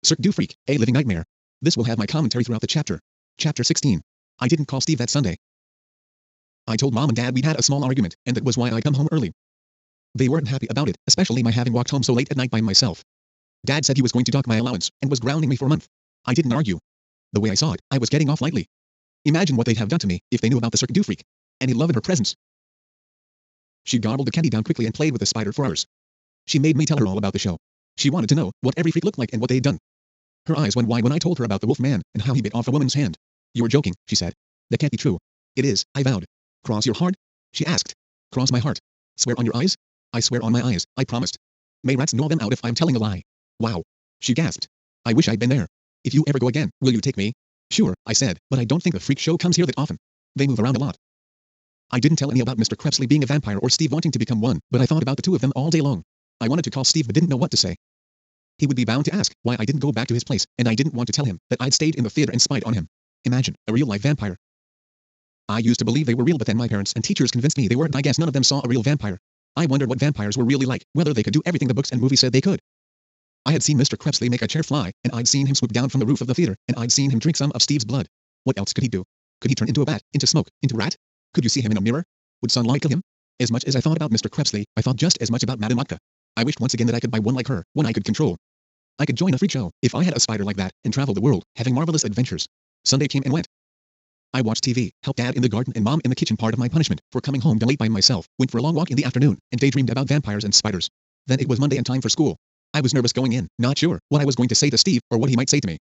Cirque du Freak, a living nightmare. This will have my commentary throughout the chapter. Chapter 16. I didn't call Steve that Sunday. I told Mom and Dad we'd had a small argument, and that was why I'd come home early. They weren't happy about it, especially my having walked home so late at night by myself. Dad said he was going to dock my allowance, and was grounding me for a month. I didn't argue. The way I saw it, I was getting off lightly. Imagine what they'd have done to me, if they knew about the Cirque du Freak. Any love in her presence. She gobbled the candy down quickly and played with the spider for hours. She made me tell her all about the show. She wanted to know what every freak looked like and what they'd done. Her eyes went wide when I told her about the wolf man, and how he bit off a woman's hand. You're joking, she said. That can't be true. It is, I vowed. Cross your heart? She asked. Cross my heart. Swear on your eyes? I swear on my eyes, I promised. May rats gnaw them out if I'm telling a lie. Wow. She gasped. I wish I'd been there. If you ever go again, will you take me? Sure, I said, but I don't think the freak show comes here that often. They move around a lot. I didn't tell any about Mr. Krebsley being a vampire or Steve wanting to become one, but I thought about the two of them all day long. I wanted to call Steve but didn't know what to say. He would be bound to ask why I didn't go back to his place, and I didn't want to tell him that I'd stayed in the theater and spied on him. Imagine, a real-life vampire. I used to believe they were real, but then my parents and teachers convinced me they weren't. I guess none of them saw a real vampire. I wondered what vampires were really like, whether they could do everything the books and movies said they could. I had seen Mr. Krebsley make a chair fly, and I'd seen him swoop down from the roof of the theater, and I'd seen him drink some of Steve's blood. What else could he do? Could he turn into a bat, into smoke, into rat? Could you see him in a mirror? Would sunlight kill him? As much as I thought about Mr. Krebsley, I thought just as much about Madame Otka. I wished once again that I could buy one like her, one I could control. I could join a freak show, if I had a spider like that, and travel the world, having marvelous adventures. Sunday came and went. I watched TV, helped Dad in the garden and Mom in the kitchen, part of my punishment for coming home late by myself, went for a long walk in the afternoon, and daydreamed about vampires and spiders. Then it was Monday and time for school. I was nervous going in, not sure what I was going to say to Steve, or what he might say to me.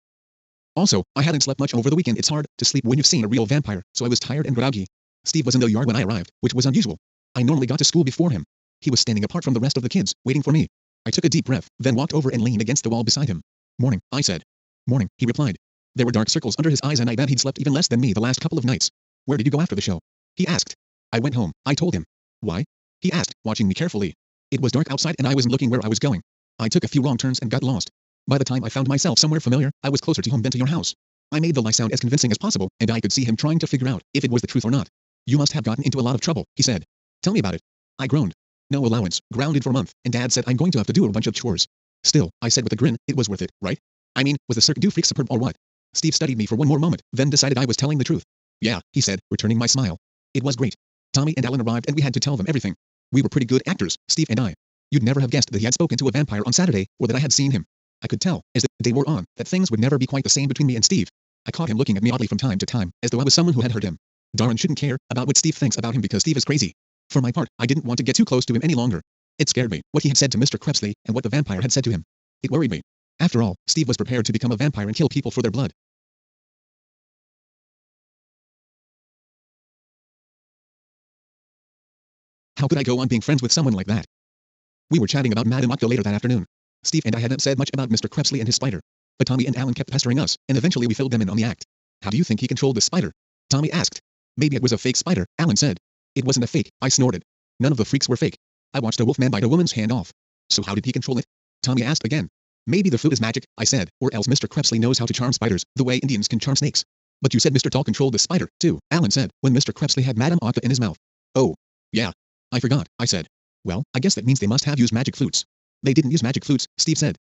Also, I hadn't slept much over the weekend. It's hard to sleep when you've seen a real vampire, so I was tired and groggy. Steve was in the yard when I arrived, which was unusual. I normally got to school before him. He was standing apart from the rest of the kids, waiting for me. I took a deep breath, then walked over and leaned against the wall beside him. Morning, I said. Morning, he replied. There were dark circles under his eyes, and I bet he'd slept even less than me the last couple of nights. Where did you go after the show? He asked. I went home, I told him. Why? He asked, watching me carefully. It was dark outside and I wasn't looking where I was going. I took a few wrong turns and got lost. By the time I found myself somewhere familiar, I was closer to home than to your house. I made the lie sound as convincing as possible, and I could see him trying to figure out if it was the truth or not. You must have gotten into a lot of trouble, he said. Tell me about it. I groaned. No allowance, grounded for a month, and Dad said I'm going to have to do a bunch of chores. Still, I said with a grin, it was worth it, right? I mean, was the Cirque du Freak superb or what? Steve studied me for one more moment, then decided I was telling the truth. Yeah, he said, returning my smile. It was great. Tommy and Alan arrived and we had to tell them everything. We were pretty good actors, Steve and I. You'd never have guessed that he had spoken to a vampire on Saturday, or that I had seen him. I could tell, as the day wore on, that things would never be quite the same between me and Steve. I caught him looking at me oddly from time to time, as though I was someone who had hurt him. Darren shouldn't care about what Steve thinks about him because Steve is crazy. For my part, I didn't want to get too close to him any longer. It scared me, what he had said to Mr. Krebsley, and what the vampire had said to him. It worried me. After all, Steve was prepared to become a vampire and kill people for their blood. How could I go on being friends with someone like that? We were chatting about Madame Otka later that afternoon. Steve and I hadn't said much about Mr. Krebsley and his spider. But Tommy and Alan kept pestering us, and eventually we filled them in on the act. How do you think he controlled the spider? Tommy asked. Maybe it was a fake spider, Alan said. It wasn't a fake, I snorted. None of the freaks were fake. I watched a wolfman bite a woman's hand off. So how did he control it? Tommy asked again. Maybe the food is magic, I said, or else Mr. Krebsley knows how to charm spiders, the way Indians can charm snakes. But you said Mr. Tall controlled the spider, too, Alan said, when Mr. Krebsley had Madame Otka in his mouth. Oh. Yeah. I forgot, I said. Well, I guess that means they must have used magic flutes. They didn't use magic flutes, Steve said.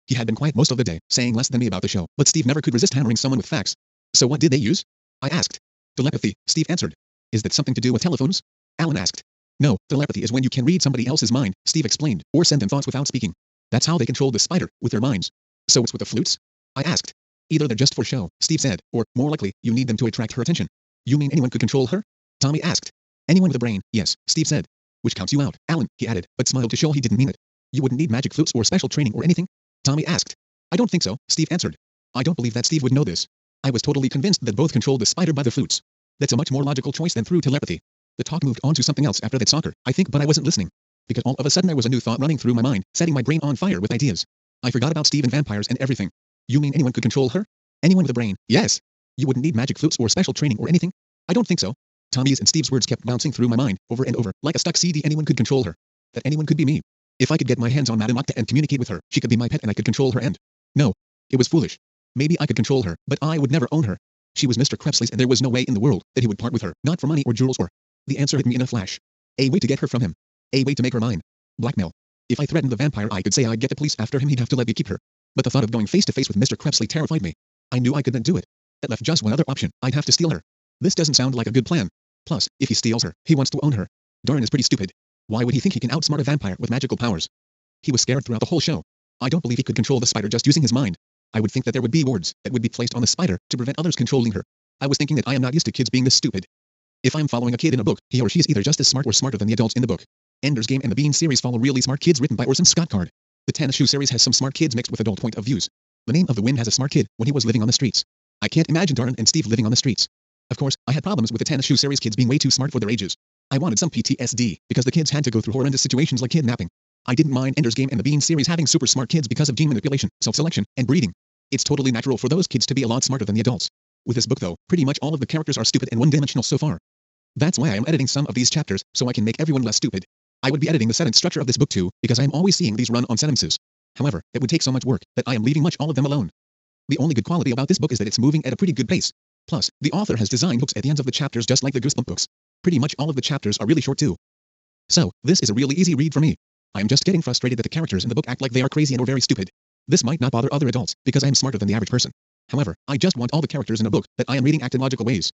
He had been quiet most of the day, saying less than me about the show, but Steve never could resist hammering someone with facts. So what did they use? I asked. Telepathy, Steve answered. Is that something to do with telephones? Alan asked. No, telepathy is when you can read somebody else's mind, Steve explained, or send them thoughts without speaking. That's how they controlled the spider, with their minds. So it's with the flutes? I asked. Either they're just for show, Steve said, or, more likely, you need them to attract her attention. You mean anyone could control her? Tommy asked. Anyone with a brain, yes, Steve said. Which counts you out, Alan, he added, but smiled to show he didn't mean it. You wouldn't need magic flutes or special training or anything? Tommy asked. I don't think so, Steve answered. I don't believe that Steve would know this. I was totally convinced that both controlled the spider by the flutes. That's a much more logical choice than through telepathy. The talk moved on to something else after that, soccer, I think, but I wasn't listening. Because all of a sudden there was a new thought running through my mind, setting my brain on fire with ideas. I forgot about Steve and vampires and everything. You mean anyone could control her? Anyone with a brain, yes. You wouldn't need magic flutes or special training or anything? I don't think so. Tommy's and Steve's words kept bouncing through my mind, over and over, like a stuck CD. Anyone could control her. That anyone could be me. If I could get my hands on Madame Otka and communicate with her, she could be my pet and I could control her and... No. It was foolish. Maybe I could control her, but I would never own her. She was Mr. Krebsley's and there was no way in the world that he would part with her, not for money or jewels or... The answer hit me in a flash. A way to get her from him. A way to make her mine. Blackmail. If I threatened the vampire I could say I'd get the police after him, he'd have to let me keep her. but the thought of going face to face with Mr. Krebsley terrified me. I knew I couldn't do it. It left just one other option. I'd have to steal her. This doesn't sound like a good plan. Plus, if he steals her, he wants to own her. Darren is pretty stupid. Why would he think he can outsmart a vampire with magical powers? He was scared throughout the whole show. I don't believe he could control the spider just using his mind. I would think that there would be wards that would be placed on the spider to prevent others controlling her. I was thinking that I am not used to kids being this stupid. If I'm following a kid in a book, he or she is either just as smart or smarter than the adults in the book. Ender's Game and the Bean series follow really smart kids written by Orson Scott Card. The Tennis Shoe series has some smart kids mixed with adult point of views. The Name of the Wind has a smart kid when he was living on the streets. I can't imagine Darren and Steve living on the streets. Of course, I had problems with the Tennis Shoe series kids being way too smart for their ages. I wanted some PTSD because the kids had to go through horrendous situations like kidnapping. I didn't mind Ender's Game and the Bean series having super smart kids because of gene manipulation, self-selection, and breeding. It's totally natural for those kids to be a lot smarter than the adults. With this book though, pretty much all of the characters are stupid and one-dimensional so far. That's why I am editing some of these chapters, so I can make everyone less stupid. I would be editing the sentence structure of this book too, because I am always seeing these run-on sentences. However, it would take so much work that I am leaving much all of them alone. The only good quality about this book is that it's moving at a pretty good pace. Plus, the author has designed hooks at the ends of the chapters just like the Goosebump books. Pretty much all of the chapters are really short too. So, this is a really easy read for me. I am just getting frustrated that the characters in the book act like they are crazy and or very stupid. This might not bother other adults, because I am smarter than the average person. However, I just want all the characters in a book that I am reading act in logical ways.